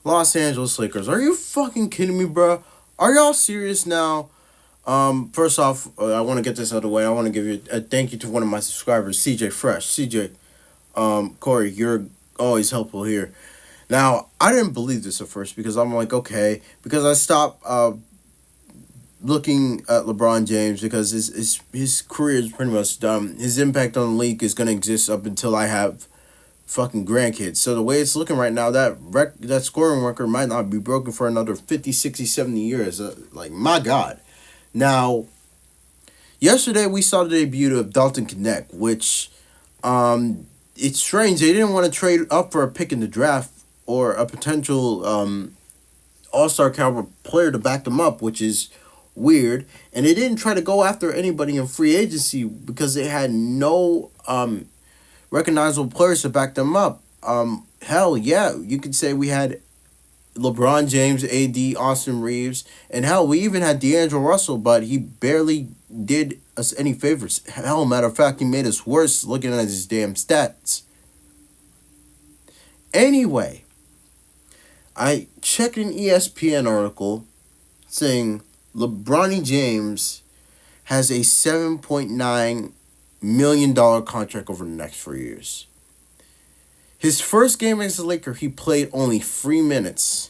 Los Angeles Lakers. Are you fucking kidding me, bro? Are y'all serious now? First off, I want to get this out of the way. I want to give you a thank you to one of my subscribers, CJ Fresh. CJ, Corey, you're always helpful here. Now, I didn't believe this at first because I'm like, okay, because I stopped looking at LeBron James because his career is pretty much done. His impact on the league is gonna exist up until I have fucking grandkids. So the way it's looking right now, that scoring record might not be broken for another 50, 60, 70 years. Like, my God. Now, yesterday we saw the debut of Dalton Connect, which it's strange. They didn't want to trade up for a pick in the draft or a potential all-star caliber player to back them up, which is weird. And they didn't try to go after anybody in free agency because they had no recognizable players to back them up. Hell yeah, you could say we had LeBron James, AD, Austin Reeves, and hell, we even had D'Angelo Russell, but he barely did us any favors. Hell, matter of fact, he made us worse looking at his damn stats. Anyway, I checked an ESPN article saying LeBron James has a $7.9 million contract over the next 4 years. His first game against the Lakers, he played only 3 minutes.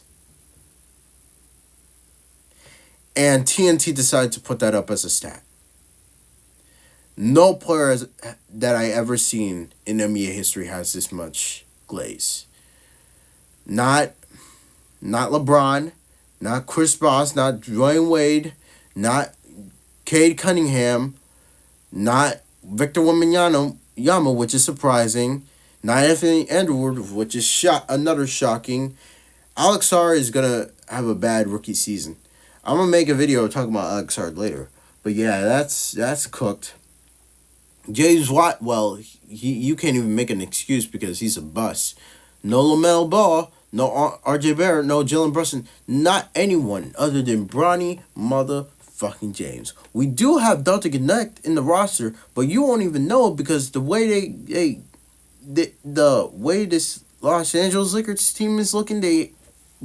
And TNT decided to put that up as a stat. No player that I ever seen in NBA history has this much glaze. Not LeBron, not Chris Bosh, not Dwayne Wade, not Cade Cunningham, not Victor Wembanyama, which is surprising, not Anthony Edwards, which is another shocking. Alex Sarr is gonna have a bad rookie season. I'm gonna make a video talking about Alex Sarr later, but yeah, that's cooked. James Watt, well, you can't even make an excuse because he's a bust. No LaMelo Ball, no RJ Barrett, no Jalen Brunson, not anyone other than Bronny motherfucking James. We do have Dalton Connect in the roster, but you won't even know it because the way the way this Los Angeles Lakers team is looking, they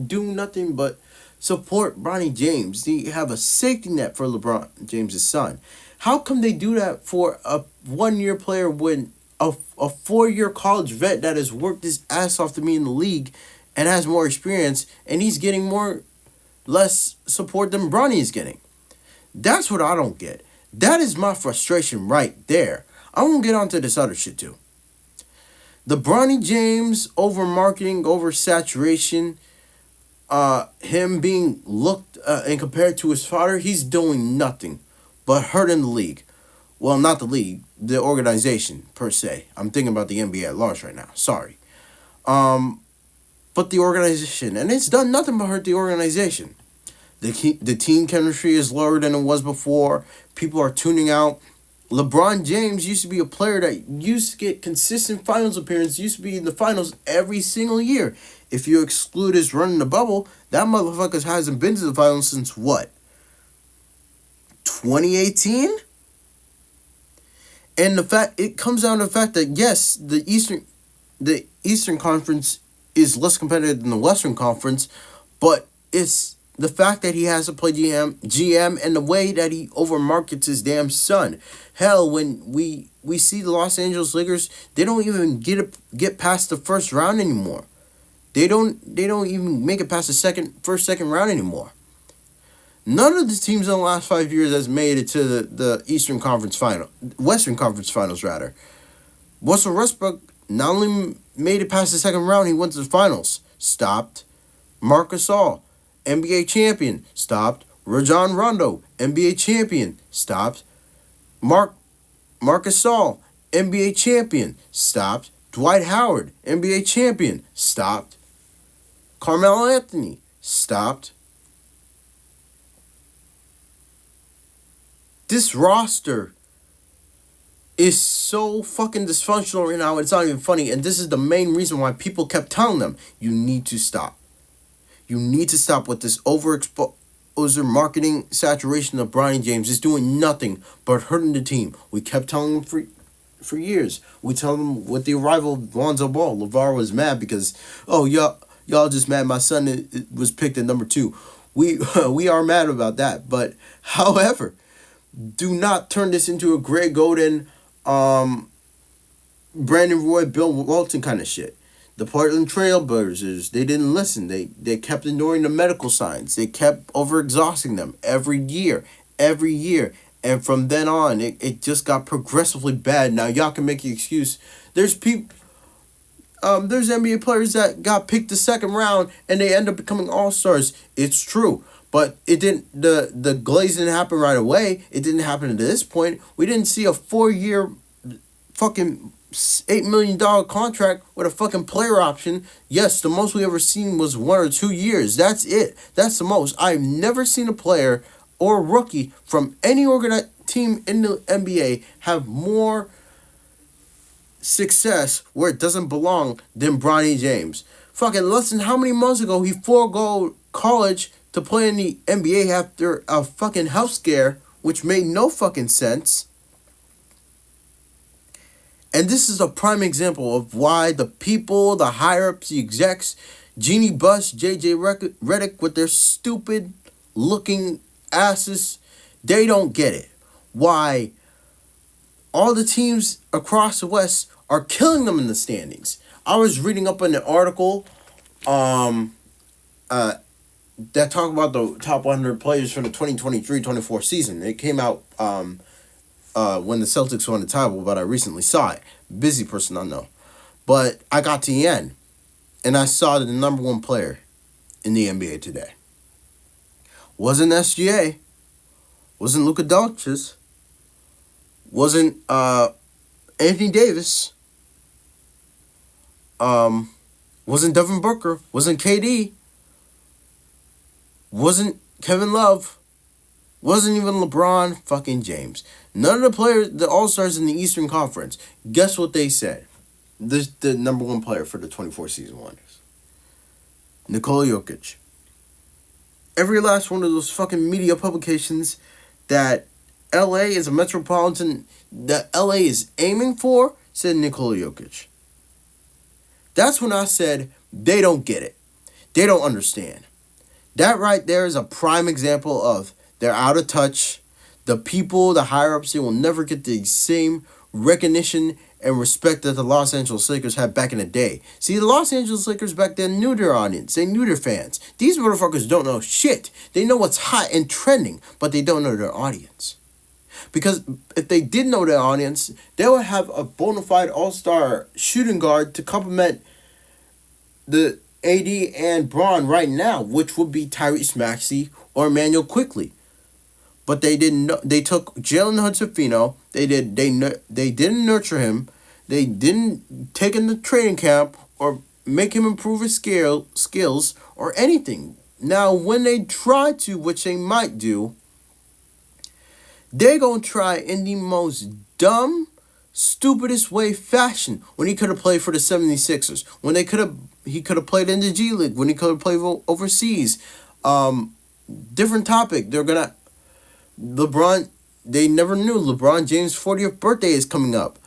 do nothing but support Bronny James. They have a safety net for LeBron James' son. How come they do that for a 1 year player when a 4 year college vet that has worked his ass off to be in the league and has more experience and he's getting less support than Bronny is getting? That's what I don't get. That is my frustration right there. I won't get onto this other shit too. The Bronny James over marketing, over saturation, him being looked and compared to his father, he's doing nothing but hurting the league. Well, not the league, the organization per se. I'm thinking about the NBA at large right now. Sorry. But the organization, and it's done nothing but hurt the organization. The team chemistry is lower than it was before. People are tuning out. LeBron James used to be a player that used to get consistent finals appearances, used to be in the finals every single year. If you exclude his run in the bubble, that motherfucker hasn't been to the finals since what? 2018? And it comes down to the fact that yes, the Eastern Conference is less competitive than the Western Conference, but it's the fact that he has to play GM and the way that he overmarkets his damn son. Hell, when we see the Los Angeles Lakers, they don't even get past the first round anymore. They don't even make it past the second round anymore. None of the teams in the last 5 years has made it to the Western Conference Finals rather. Russell Westbrook not only made it past the second round, he went to the finals. Stopped. Marc Gasol, NBA champion. Stopped. Rajon Rondo, NBA champion. Stopped. Marc Gasol, NBA champion. Stopped. Dwight Howard, NBA champion. Stopped. Carmelo Anthony. Stopped. This roster is so fucking dysfunctional right now, it's not even funny. And this is the main reason why people kept telling them, you need to stop. You need to stop with this overexposure marketing saturation of Bronny James. It's doing nothing but hurting the team. We kept telling them for years. We tell them with the arrival of Lonzo Ball, LeVar was mad because, oh, Y'all just mad my son was picked at number 2. We we are mad about that. But however, do not turn this into a Greg Golden, Brandon Roy, Bill Walton kind of shit. The Portland Trailblazers, they didn't listen. They kept ignoring the medical signs. They kept overexhausting them every year, every year. And from then on, it just got progressively bad. Now, y'all can make the excuse. There's people, there's NBA players that got picked the second round and they end up becoming all-stars. It's true. But it didn't, the glaze didn't happen right away. It didn't happen at this point. We didn't see a 4-year fucking $8 million contract with a fucking player option. Yes, the most we ever seen was 1 or 2 years. That's it. That's the most. I've never seen a player or a rookie from any organized team in the NBA have more success where it doesn't belong than Bronny James. Fucking less than how many months ago he forego college to play in the NBA after a fucking health scare, which made no fucking sense. And this is a prime example of why the people, the higher-ups, the execs, Jeannie Buss, JJ Redick with their stupid looking asses, they don't get it. Why all the teams across the West are killing them in the standings. I was reading up on an article that talked about the top 100 players for the 2023-24 season. It came out when the Celtics won the title, but I recently saw it. Busy person, I know. But I got to the end, and I saw the number 1 player in the NBA today. Wasn't SGA. Wasn't Luka Doncic. Wasn't Anthony Davis. Wasn't Devin Booker. Wasn't KD. Wasn't Kevin Love. Wasn't even LeBron fucking James. None of the players, the All-Stars in the Eastern Conference, guess what they said? The number 1 player for the 24 season Wonders. Nikola Jokic. Every last one of those fucking media publications that LA is a metropolitan, that LA is aiming for, said Nikola Jokic. That's when I said, they don't get it. They don't understand. That right there is a prime example of they're out of touch. The people, the higher-ups, they will never get the same recognition and respect that the Los Angeles Lakers had back in the day. See, the Los Angeles Lakers back then knew their audience. They knew their fans. These motherfuckers don't know shit. They know what's hot and trending, but they don't know their audience. Because if they did know their audience, they would have a bona fide all-star shooting guard to complement the AD and Braun right now, which would be Tyrese Maxey or Emmanuel Quickley. But they didn't know. They took Jalen Hudson-Fino. They didn't nurture him. They didn't take him to training camp or make him improve his skills or anything. Now, when they try to, which they might do, they're going to try in the most dumb, stupidest way fashion when he could have played for the 76ers. When he could have played in the G League. When he could have played overseas. Different topic. LeBron, they never knew LeBron James' 40th birthday is coming up.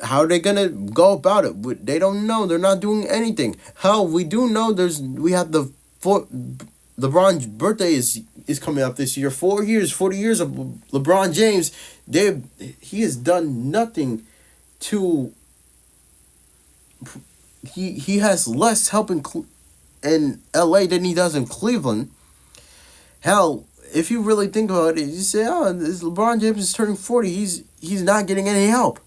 How are they going to go about it? They don't know. They're not doing anything. Hell, we do know we have LeBron's birthday is coming up this year. 40 years of LeBron James. He has done nothing to... He has less help in LA than he does in Cleveland. Hell, if you really think about it, you say, this LeBron James is turning 40. He's not getting any help.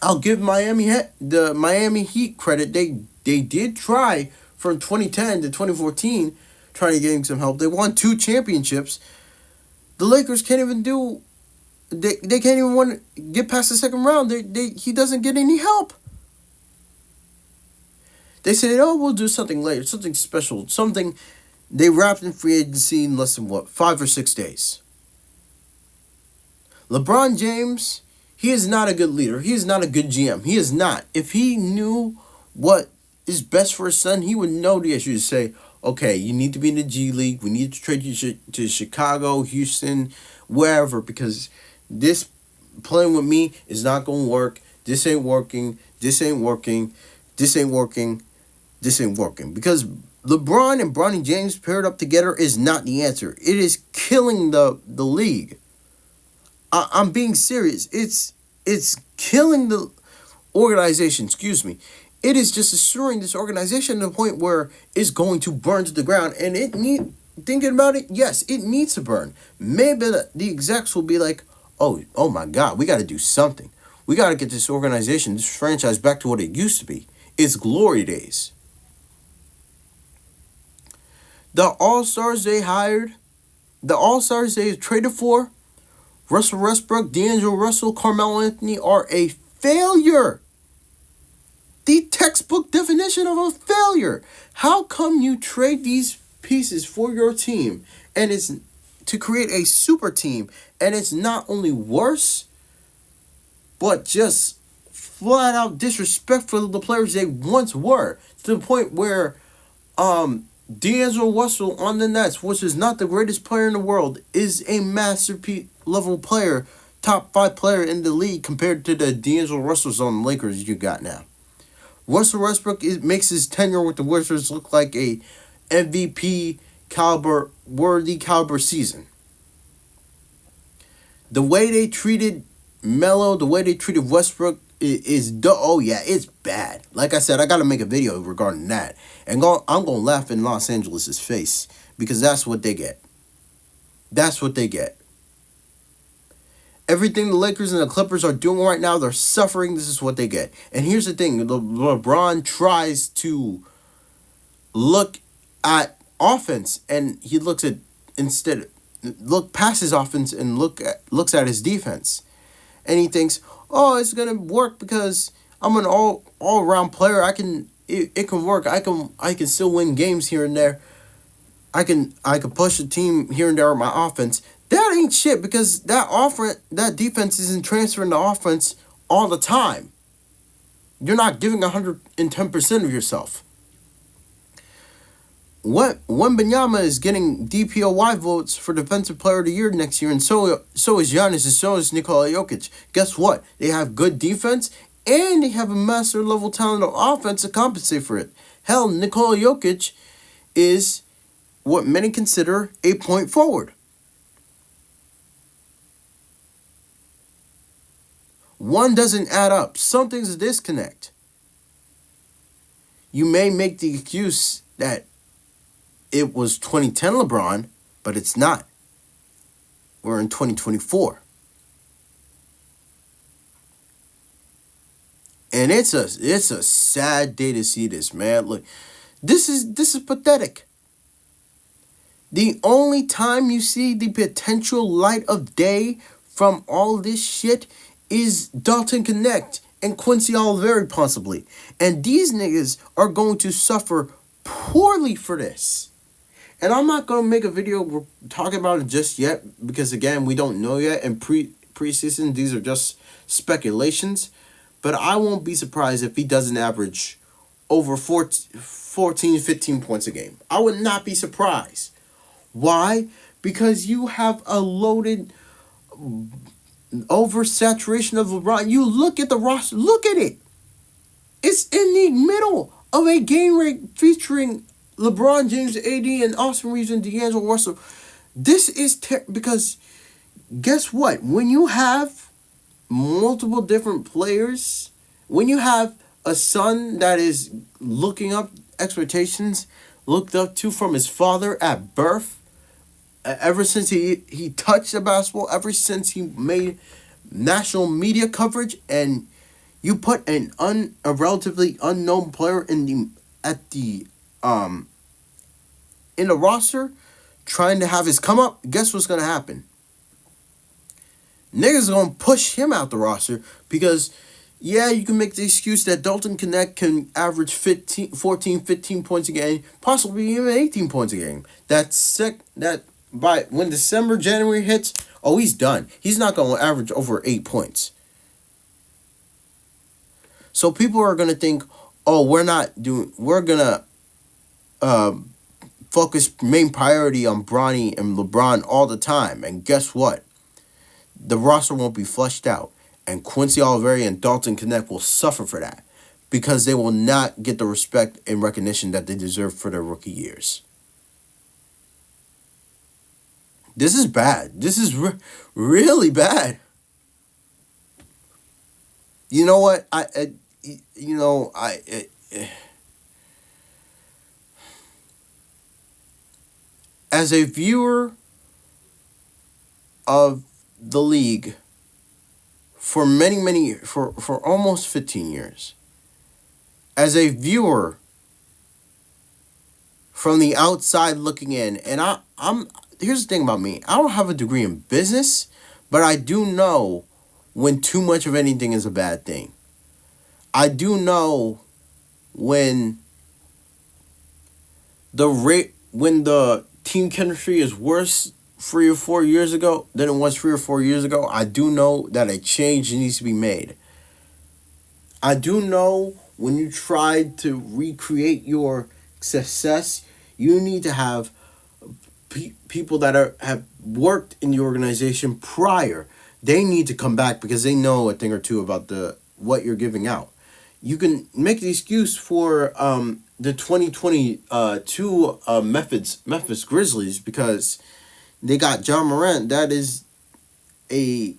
I'll give the Miami Heat credit. They did try from 2010 to 2014, trying to get him some help. They won 2 championships. The Lakers can't even do... They can't even want to get past the second round. He doesn't get any help. They said, we'll do something later, something special, something... They wrapped in free agency in less than, 5 or 6 days. LeBron James, he is not a good leader. He is not a good GM. He is not. If he knew what is best for his son, he would know the issue to say, okay, you need to be in the G League. We need to trade you to Chicago, Houston, wherever, because this playing with me is not going to work. This ain't working. This ain't working. This ain't working. this ain't working because LeBron and Bronny James paired up together is not the answer. It is killing the league. I'm being serious. It's killing the organization. Excuse me. It is just assuring this organization to the point where it's going to burn to the ground, and it need thinking about it. Yes, it needs to burn. Maybe the execs will be like, oh my God, we got to do something. We got to get this organization, this franchise, back to what it used to be. Its glory days. The All Stars they hired, the All Stars they traded for, Russell Westbrook, D'Angelo Russell, Carmelo Anthony are a failure. The textbook definition of a failure. How come you trade these pieces for your team and it's to create a super team and it's not only worse, but just flat out disrespectful of the players they once were to the point where D'Angelo Russell on the Nets, which is not the greatest player in the world, is a masterpiece level player, top 5 player in the league compared to the D'Angelo Russells on the Lakers you got now. Russell Westbrook makes his tenure with the Wizards look like a MVP worthy caliber season. The way they treated Melo, the way they treated Westbrook it's bad. Like I said, I gotta make a video regarding that, and I'm gonna laugh in Los Angeles' face because that's what they get. That's what they get. Everything the Lakers and the Clippers are doing right now, they're suffering. This is what they get. And here's the thing: LeBron tries to look at offense, and he looks at look past his offense and looks at his defense, and he thinks, oh, it's gonna work because I'm an all around player. It can work. I can still win games here and there. I can push a team here and there with my offense. That ain't shit because that defense isn't transferring the offense all the time. You're not giving 110% of yourself. Wembanyama is getting DPOY votes for Defensive Player of the Year next year, and so is Giannis, and so is Nikola Jokic. Guess what? They have good defense, and they have a master level talent of offense to compensate for it. Hell, Nikola Jokic is what many consider a point forward. One doesn't add up. Something's a disconnect. You may make the excuse that it was 2010 LeBron, but it's not. We're in 2024. And it's a sad day to see this, man. Look, this is pathetic. The only time you see the potential light of day from all this shit is Dalton Connect and Quincy Oliveri possibly. And these niggas are going to suffer poorly for this. And I'm not going to make a video talking about it just yet because, again, we don't know yet. And preseason, these are just speculations. But I won't be surprised if he doesn't average over 14, 15 points a game. I would not be surprised. Why? Because you have a loaded oversaturation of LeBron. You look at the roster. Look at it. It's in the middle of a game rate featuring LeBron James, AD, and Austin Reeves and D'Angelo Russell. This is because guess what? When you have multiple different players, when you have a son that is looking up expectations, looked up to from his father at birth, ever since he touched the basketball, ever since he made national media coverage, and you put a relatively unknown player in the roster trying to have his come up, guess what's gonna happen? Niggas gonna push him out the roster because, yeah, you can make the excuse that Dalton Connect can average 14, 15 points a game, possibly even 18 points a game. That by when December, January hits, oh, he's done. He's not going to average over 8 points. So people are going to think, oh, we're going to focus main priority on Bronny and LeBron all the time. And guess what? The roster won't be flushed out. And Quincy Oliveri and Dalton Connect will suffer for that. because they will not get the respect and recognition that they deserve for their rookie years. This is bad. This is really bad. You know what? You know, as a viewer of the league for for almost 15 years, as a viewer from the outside looking in, and I'm here's the thing about me. I don't have a degree in business, but I do know when too much of anything is a bad thing. I do know when when the team chemistry is worse 3 or 4 years ago than it was 3 or 4 years ago. I do know that a change needs to be made. I do know when you try to recreate your success, you need to have people that have worked in the organization prior. They need to come back because they know a thing or two about the what you're giving out. You can make the excuse for the 2022 Memphis Grizzlies because they got John Morant. That is a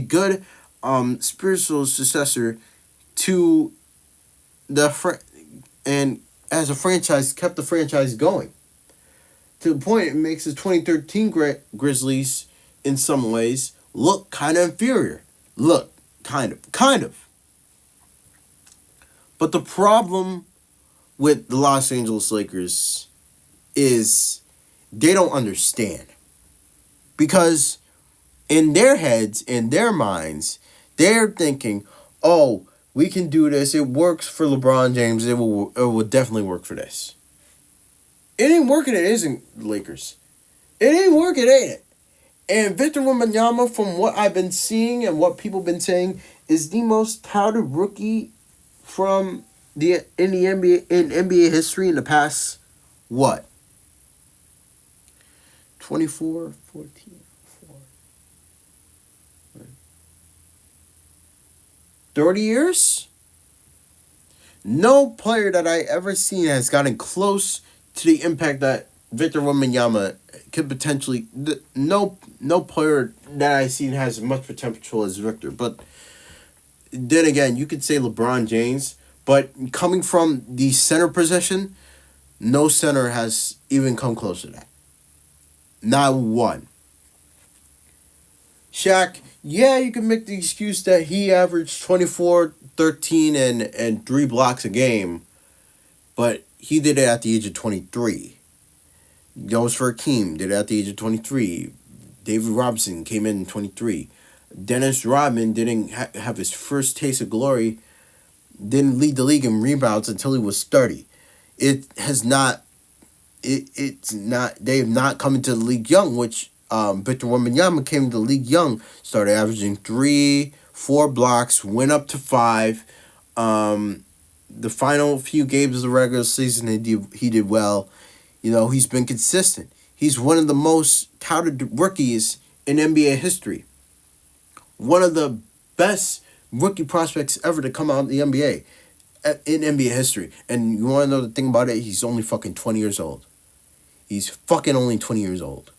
good spiritual successor to and as a franchise kept the franchise going to the point it makes the 2013 Grizzlies in some ways look kind of inferior. Look, kind of. But the problem with the Los Angeles Lakers is they don't understand. Because in their heads, in their minds, they're thinking, oh, we can do this. It works for LeBron James. It will definitely work for this. It ain't working. It isn't Lakers. It ain't working, ain't it? And Victor Wembanyama, from what I've been seeing and what people have been saying, is the most touted rookie from in NBA history in the past, what? 24, 14, 4, 30 years? No player that I ever seen has gotten close to the impact that Victor Wembanyama could potentially. No player that I've seen has as much potential as Victor. But then again, you could say LeBron James. But coming from the center position, no center has even come close to that. Not one. Shaq, yeah, you can make the excuse that he averaged 24, 13, and 3 blocks a game. But he did it at the age of 23. Goes for Akeem, did it at the age of 23. David Robinson came in 23. Dennis Rodman didn't have his first taste of glory, didn't lead the league in rebounds until he was 30. It's not, they have not come into the league young, which Victor Wembanyama came into the league young, started averaging 3, 4 blocks, went up to 5. The final few games of the regular season, he did well. You know, he's been consistent. He's one of the most touted rookies in NBA history. One of the best rookie prospects ever to come out of the NBA in NBA history. And you want to know the thing about it? He's only fucking 20 years old. He's fucking only 20 years old.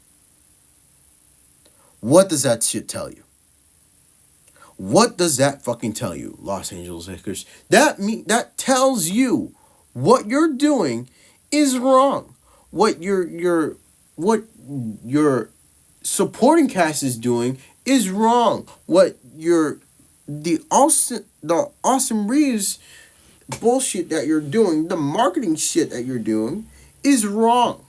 What does that shit tell you? What does that fucking tell you, Los Angeles Lakers? That tells you what you're doing is wrong. What your supporting cast is doing is wrong. What the Austin Reeves bullshit that you're doing, the marketing shit that you're doing is wrong.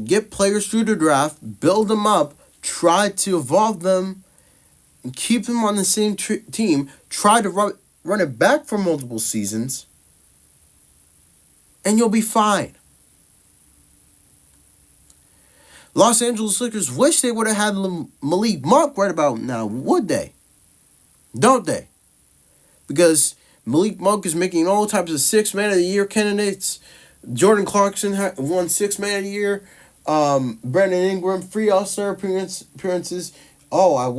Get players through the draft, build them up, try to evolve them, and keep them on the same team. Try to run it back for multiple seasons, and you'll be fine. Los Angeles Lakers wish they would have had Malik Monk right about now, would they? Don't they? Because Malik Monk is making all types of 6 Man of the Year candidates. Jordan Clarkson won 6 Man of the Year. Brandon Ingram, 3 All-Star appearances. Oh,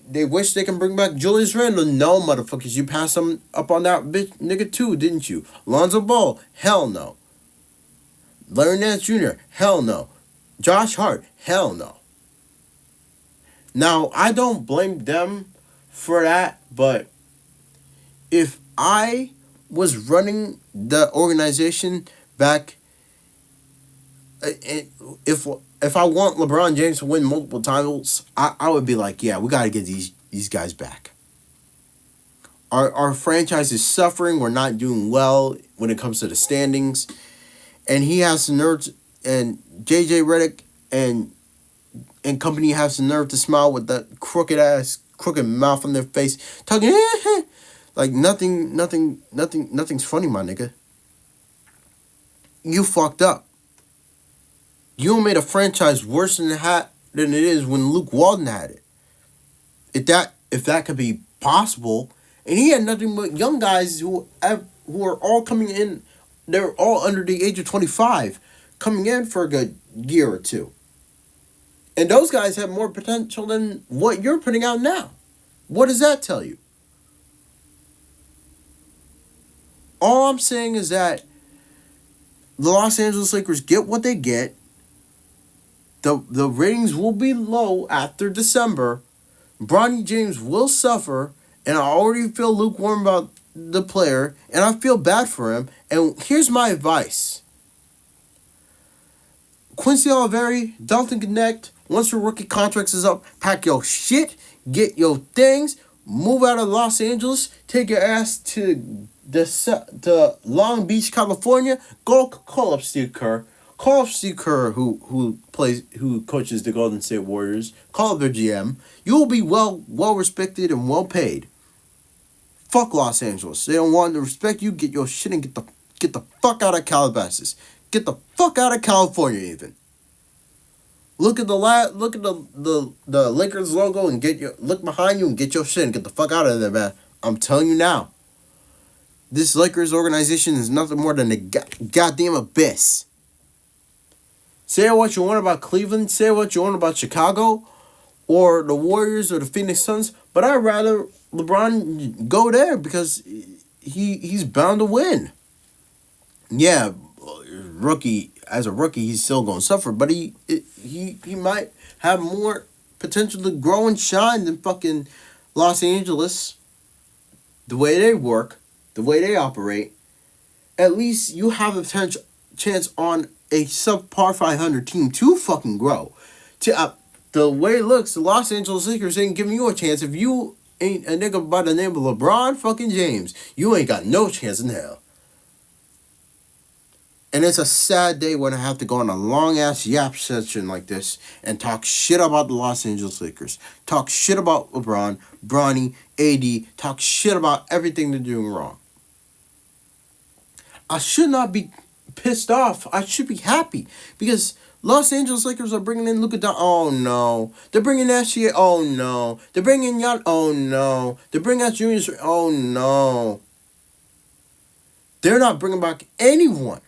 they wish they can bring back Julius Randle. No, motherfuckers, you passed him up on that bitch nigga too, didn't you? Lonzo Ball, hell no. Larry Nance Jr., hell no. Josh Hart, hell no. Now, I don't blame them for that, but if I was running the organization back, if if I want LeBron James to win multiple titles, I would be like, yeah, we got to get these guys back. Our franchise is suffering. We're not doing well when it comes to the standings, and he has the nerve, and JJ Redick and company has the nerve to smile with that crooked mouth on their face, talking like nothing's funny, my nigga. You fucked up. You made a franchise worse than it is when Luke Walton had it. If that could be possible, and he had nothing but young guys who are all coming in. They're all under the age of 25, coming in for a good year or two. And those guys have more potential than what you're putting out now. What does that tell you? All I'm saying is that the Los Angeles Lakers get what they get. The ratings will be low after December. Bronny James will suffer, and I already feel lukewarm about the player, and I feel bad for him. And here's my advice. Quincy Oliveri, Dalton Connect, once your rookie contracts is up, pack your shit, get your things, move out of Los Angeles, take your ass to Long Beach, California, go call up Steve Kerr. Call up Steve Kerr, who coaches the Golden State Warriors. Call up their GM. You will be well respected and well paid. Fuck Los Angeles. They don't want to respect you. Get your shit and get the fuck out of Calabasas. Get the fuck out of California, even. Look at the Lakers logo and look behind you and get your shit and get the fuck out of there, man. I'm telling you now. This Lakers organization is nothing more than a goddamn abyss. Say what you want about Cleveland, say what you want about Chicago, or the Warriors or the Phoenix Suns, but I'd rather LeBron go there because he's bound to win. Yeah, as a rookie, he's still going to suffer, but he might have more potential to grow and shine than fucking Los Angeles. The way they work, the way they operate, at least you have a chance on a subpar 500 team to fucking grow. The way it looks, the Los Angeles Lakers ain't giving you a chance. If you ain't a nigga by the name of LeBron fucking James, you ain't got no chance in hell. And it's a sad day when I have to go on a long-ass yap session like this and talk shit about the Los Angeles Lakers. Talk shit about LeBron, Bronny, AD. Talk shit about everything they're doing wrong. I should not be pissed off. I should be happy because Los Angeles Lakers are bringing in Luka Doncic. Oh no. They're bringing SGA. Oh no. They're bringing Jan. Oh no. They're bringing out Juniors. Oh no. They're not bringing back anyone.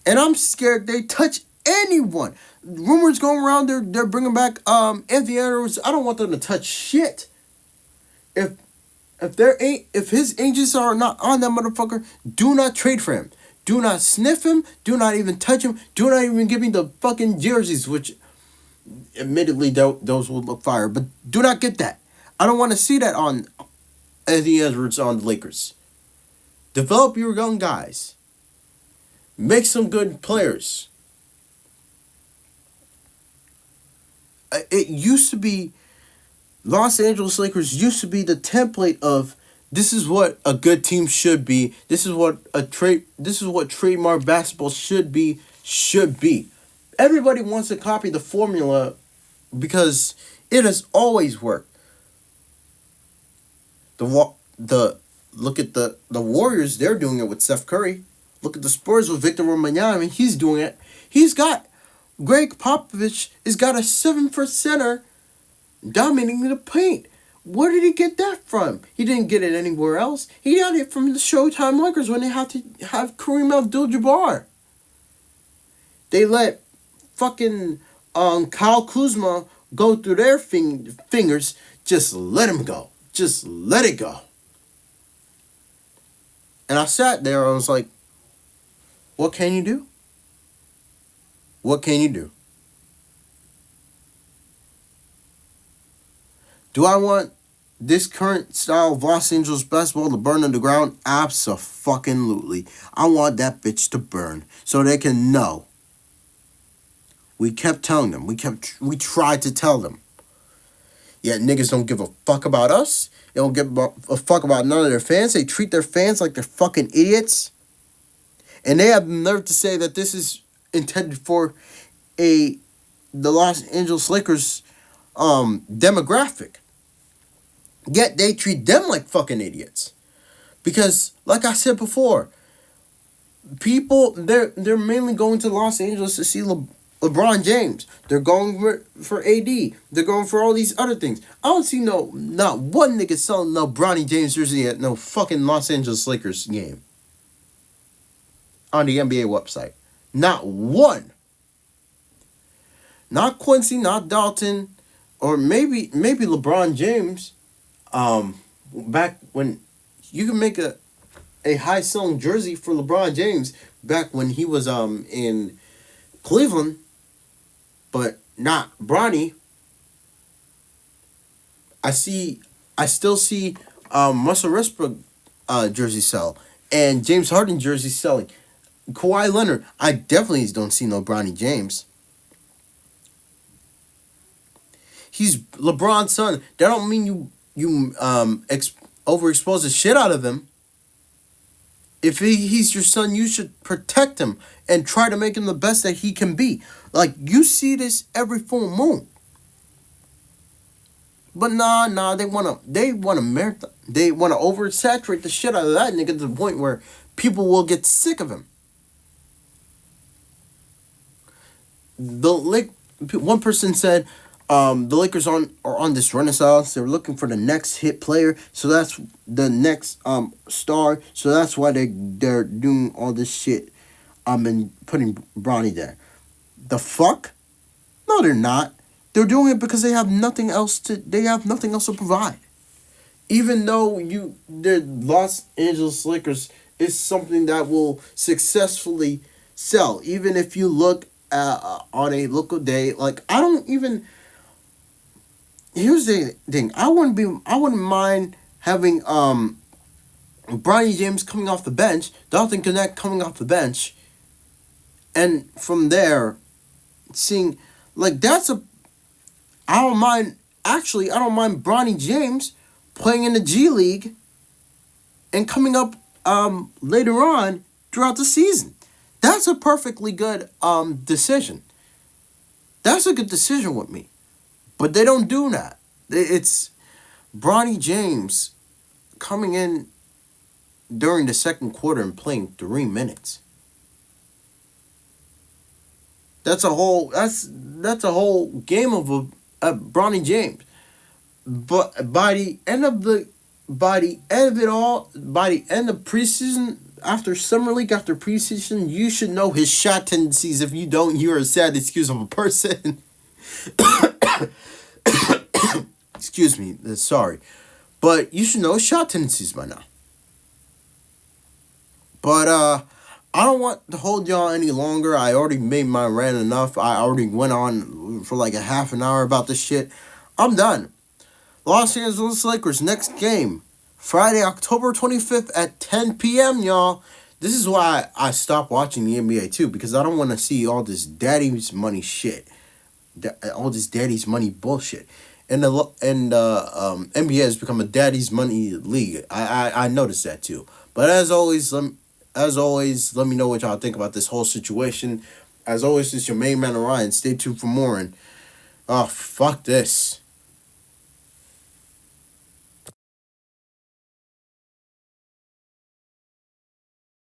And I'm scared they touch anyone. Rumors going around, they're bringing back Anthony Edwards. I don't want them to touch shit. If his agents are not on that motherfucker, do not trade for him. Do not sniff him. Do not even touch him. Do not even give me the fucking jerseys, which admittedly those will look fire. But do not get that. I don't want to see that on Anthony Edwards on the Lakers. Develop your young guys. Make some good players. It used to be, Los Angeles Lakers used to be the template of this is what a good team should be. This is what trademark basketball should be. Everybody wants to copy the formula because it has always worked. Look at the Warriors, they're doing it with Steph Curry. Look at the Spurs with Victor Wembanyama. He's doing it. Greg Popovich has got a 7-foot center dominating the paint. Where did he get that from? He didn't get it anywhere else. He got it from the Showtime Lakers when they had to have Kareem Abdul-Jabbar. They let fucking Kyle Kuzma go through their fingers, just let him go. Just let it go. And I sat there, I was like, what can you do? What can you do? Do I want this current style of Los Angeles basketball to burn underground? Abso-fucking-lutely. I want that bitch to burn so they can know. We kept telling them. We tried to tell them. Yet niggas don't give a fuck about us. They don't give a fuck about none of their fans. They treat their fans like they're fucking idiots. And they have the nerve to say that this is intended for the Los Angeles Lakers demographic. Yet they treat them like fucking idiots. Because, like I said before, people, they're mainly going to Los Angeles to see LeBron James. They're going for AD. They're going for all these other things. I don't see not one nigga selling no Bronny James jersey at no fucking Los Angeles Lakers game. On the NBA website. Not one. Not Quincy, not Dalton, or maybe LeBron James. Back when you can make a high selling jersey for LeBron James back when he was in Cleveland, but not Bronny. I still see Russell Westbrook jersey sell and James Harden jersey selling. Kawhi Leonard, I definitely don't see no Bronny James. He's LeBron's son. That don't mean you overexpose the shit out of him. If he's your son, you should protect him and try to make him the best that he can be. Like, you see this every full moon. But nah, they wanna marathon. They wanna oversaturate the shit out of that nigga to the point where people will get sick of him. One person said, the Lakers are on this renaissance. They're looking for the next hit player, so that's the next star. So that's why they're doing all this shit. And putting Bronny there. The fuck? No, they're not. They're doing it because they have nothing else to provide. Even though the Los Angeles Lakers is something that will successfully sell. Even if you look on a local day, like I don't even. Here's the thing. I wouldn't mind having Bronny James coming off the bench, Dalton Connect coming off the bench, and from there, seeing like I don't mind Bronny James playing in the G League and coming up later on throughout the season. That's a perfectly good decision. That's a good decision with me. But they don't do that. It's Bronny James coming in during the second quarter and playing 3 minutes. That's a whole game of Bronny James. But by the end of preseason, after summer league, after preseason, you should know his shot tendencies. If you don't, you're a sad excuse of a person. Excuse me, sorry. But you should know his shot tendencies by now. But I don't want to hold y'all any longer. I already made my rant enough. I already went on for like a half an hour about this shit. I'm done. Los Angeles Lakers next game, Friday, October 25th at 10 p.m., y'all. This is why I stopped watching the NBA too, because I don't want to see all this daddy's money shit. All this daddy's money bullshit. And the NBA has become a daddy's money league. I noticed that too. But as always, let me know what y'all think about this whole situation. As always, this is your main man Orion. Stay tuned for more. And fuck this.